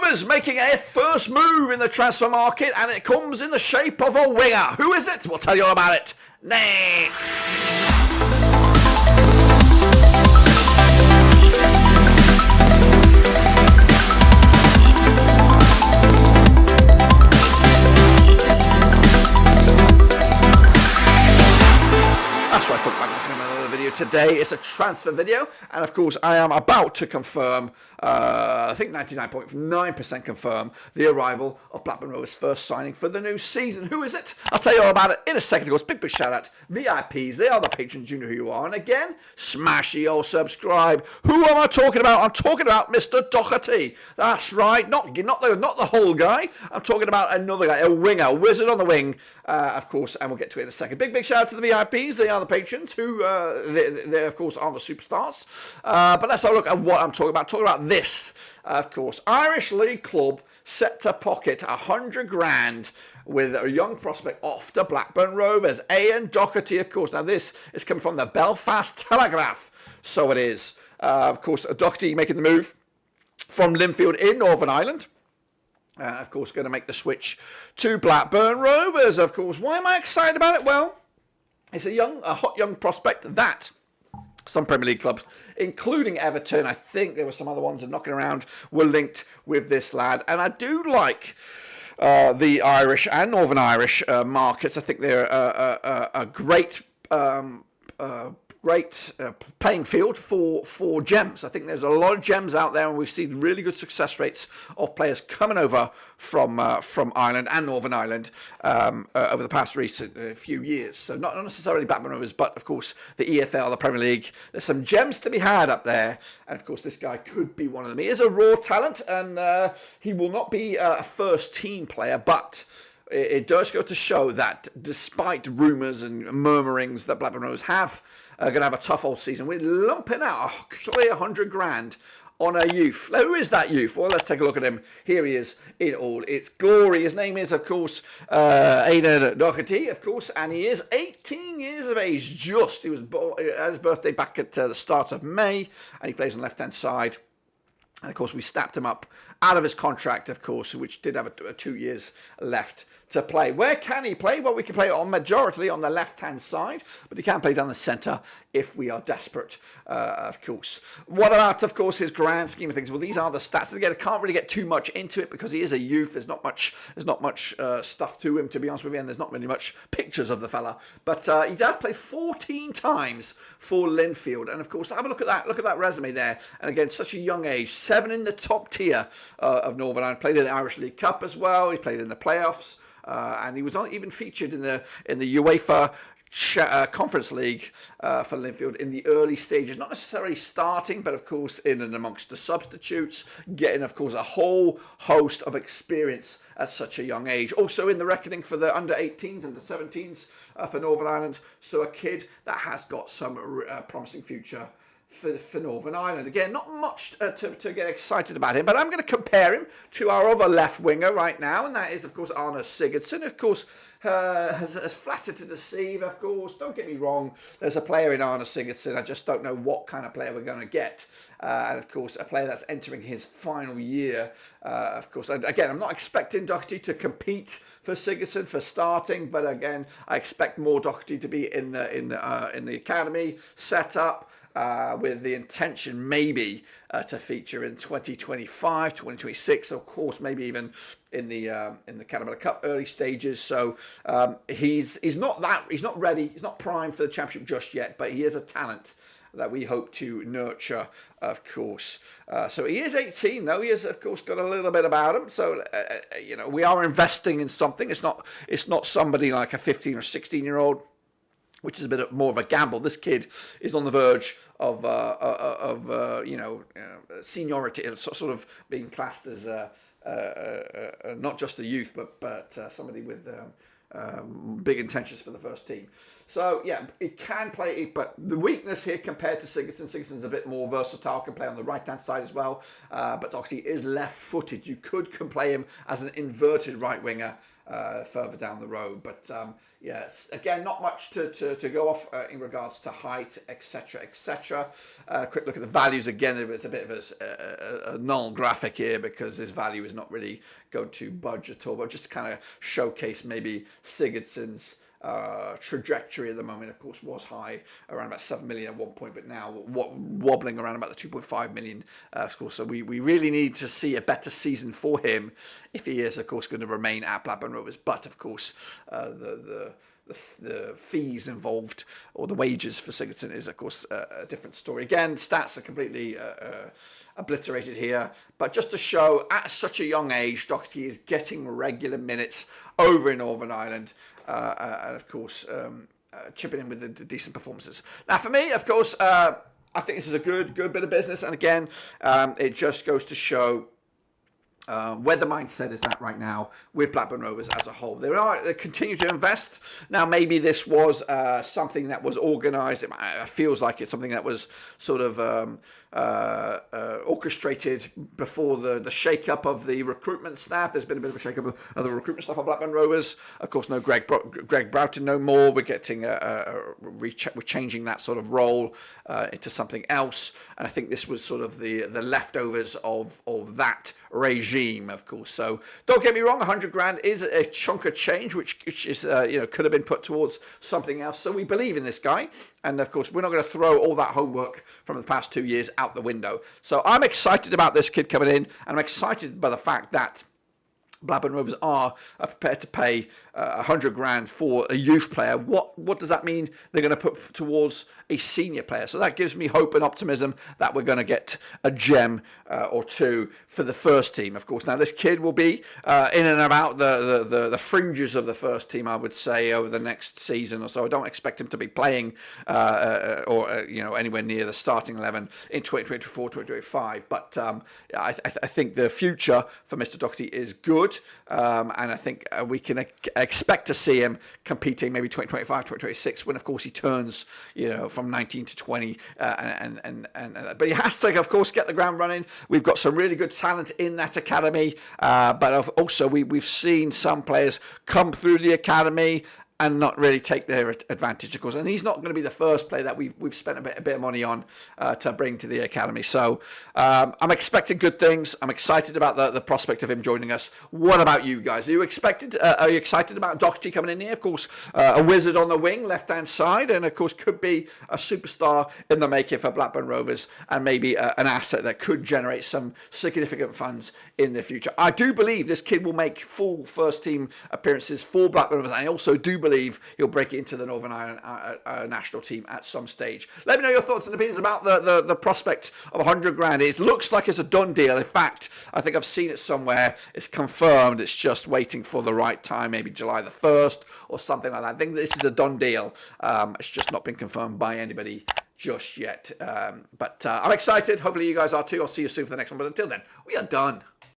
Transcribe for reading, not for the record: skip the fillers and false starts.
Rovers making a first move in the transfer market, and it comes in the shape of a winger. Who is it? We'll tell you all about it next. That's right, folks, back to another video. Today is a transfer video, and of course I am about to confirm, I think 99.9% confirm, the arrival of Blackburn Rovers' first signing for the new season. Who is it? I'll tell you all about it in a second. Of course, big shout out, VIPs, they are the patrons, you know who you are. And again, smash the old subscribe. Who am I talking about? I'm talking about Mr. Doherty. That's right, not the whole guy. I'm talking about another guy, a winger, a wizard on the wing, of course, and we'll get to it in a second. Big shout out to the VIPs, they are the patrons who, they of course are the superstars. But let's have a look at what I'm talking about. Talking about this, of course. Irish League club set to pocket 100 grand with a young prospect off to Blackburn Rovers. Aodhan Doherty, of course. Now this is coming from the Belfast Telegraph. So it is. Of course, Doherty making the move from Linfield in Northern Ireland. Of course, going to make the switch to Blackburn Rovers, of course. Why am I excited about it? Well, it's a hot young prospect that some Premier League clubs, including Everton, I think there were some other ones knocking around, were linked with this lad. And I do like the Irish and Northern Irish markets. I think they're a great playing field for gems. I think there's a lot of gems out there, and we've seen really good success rates of players coming over from Ireland and Northern Ireland over the past few years. So not necessarily Blackburn Rovers, but of course the EFL, the Premier League. There's some gems to be had up there, and of course this guy could be one of them. He is a raw talent, and he will not be a first team player, but it does go to show that despite rumours and murmurings that Blackburn Rovers are going to have a tough old season, we're lumping out a clear 100 grand on a youth. Now, who is that youth? Well, let's take a look at him. Here he is in all its glory. His name is, of course, Aodhan Doherty, of course, and he is 18 years of age just. He was born at his birthday back at the start of May, and he plays on the left-hand side. And, of course, we snapped him up out of his contract, of course, which did have 2 years left to play. Where can he play? Well, we can play on majority on the left-hand side, but he can play down the centre if we are desperate, of course. What about, of course, his grand scheme of things? Well, these are the stats. Again, I can't really get too much into it because he is a youth. There's not much stuff to him, to be honest with you, and there's not really much pictures of the fella. But he does play 14 times for Linfield, and of course, have a look at that. Look at that resume there. And again, such a young age, 7 in the top tier of Northern Ireland. Played in the Irish League Cup as well. He played in the playoffs. And he was not even featured in the UEFA Conference League for Linfield in the early stages, not necessarily starting, but of course in and amongst the substitutes, getting of course a whole host of experience at such a young age. Also in the reckoning for the under 18s and the 17s for Northern Ireland, so a kid that has got some promising future for Northern Ireland. Again, not much to get excited about him, but I'm going to compare him to our other left winger right now, and that is, of course, Arne Sigurdsson. Of course, has flattered to deceive, of course. Don't get me wrong, there's a player in Arne Sigurdsson. I just don't know what kind of player we're going to get. And, of course, a player that's entering his final year. Of course, again, I'm not expecting Doherty to compete for Sigurdsson for starting, but again, I expect more Doherty to be in the academy set up. With the intention maybe to feature in 2025, 2026, of course, maybe even in the Caterpillar Cup early stages. So he's not ready, he's not primed for the Championship just yet, but he is a talent that we hope to nurture, of course. So he is 18, though. He has, of course, got a little bit about him. So we are investing in something. It's not somebody like a 15 or 16-year-old. Which is a bit more of a gamble. This kid is on the verge of seniority, sort of being classed as not just a youth, but somebody with big intentions for the first team. So yeah, it can play, but the weakness here compared to Sigurdsson's a bit more versatile, can play on the right-hand side as well, but Doherty is left-footed. You could play him as an inverted right winger, further down the road. But yeah, again, not much to go off in regards to height, etc., etc. Quick look at the values again. It's a bit of a null graphic here because this value is not really going to budge at all, but just kind of showcase maybe Sigurdsson's trajectory at the moment. Of course, was high around about 7 million at one point, but now wobbling around about the 2.5 million. Of course, so we really need to see a better season for him if he is, of course, going to remain at Blackburn Rovers. But of course, the fees involved or the wages for Sigurdsson is, of course, a different story. Again, stats are completely obliterated here, but just to show at such a young age, Doherty is getting regular minutes over in Northern Ireland, and of course chipping in with the decent performances. Now, for me, of course, I think this is a good bit of business, and again, it just goes to show where the mindset is at right now with Blackburn Rovers as a whole. They continue to invest. Now, maybe this was something that was organised. It feels like it's something that was sort of orchestrated before the shake-up of the recruitment staff. There's been a bit of a shake-up of the recruitment staff of Blackburn Rovers. Of course, no Greg Broughton no more. We're getting we're changing that sort of role into something else. And I think this was sort of the leftovers of that regime, of course. So don't get me wrong, 100 grand is a chunk of change, which is could have been put towards something else. So we believe in this guy, and of course we're not going to throw all that homework from the past 2 years out the window. So I'm excited about this kid coming in, and I'm excited by the fact that Blackburn Rovers are prepared to pay 100 grand for a youth player. What does that mean they're going to put towards a senior player? So that gives me hope and optimism that we're going to get a gem or two for the first team. Of course, now this kid will be in and about the fringes of the first team, I would say, over the next season or so. I don't expect him to be playing anywhere near the starting 11 in 2024, 2025. But I think the future for Mr. Doherty is good. And I think we can expect to see him competing maybe 2025, 2026, when of course he turns, from 19 to 20, but he has to, of course, get the ground running. We've got some really good talent in that academy, but also we've seen some players come through the academy and not really take their advantage, of course. And he's not going to be the first player that we've spent a bit of money on to bring to the academy. So I'm expecting good things. I'm excited about the prospect of him joining us. What about you guys? Are you excited about Doherty coming in here? Of course, a wizard on the wing, left-hand side, and of course could be a superstar in the making for Blackburn Rovers, and maybe an asset that could generate some significant funds in the future. I do believe this kid will make full first-team appearances for Blackburn Rovers. I also do believe he'll break into the Northern Ireland national team at some stage. Let me know your thoughts and opinions about the prospect of 100 grand. It looks like it's a done deal. In fact, I think I've seen it somewhere. It's confirmed. It's just waiting for the right time, maybe July the 1st or something like that. I think this is a done deal. It's just not been confirmed by anybody just yet. But I'm excited. Hopefully you guys are too. I'll see you soon for the next one. But until then, we are done.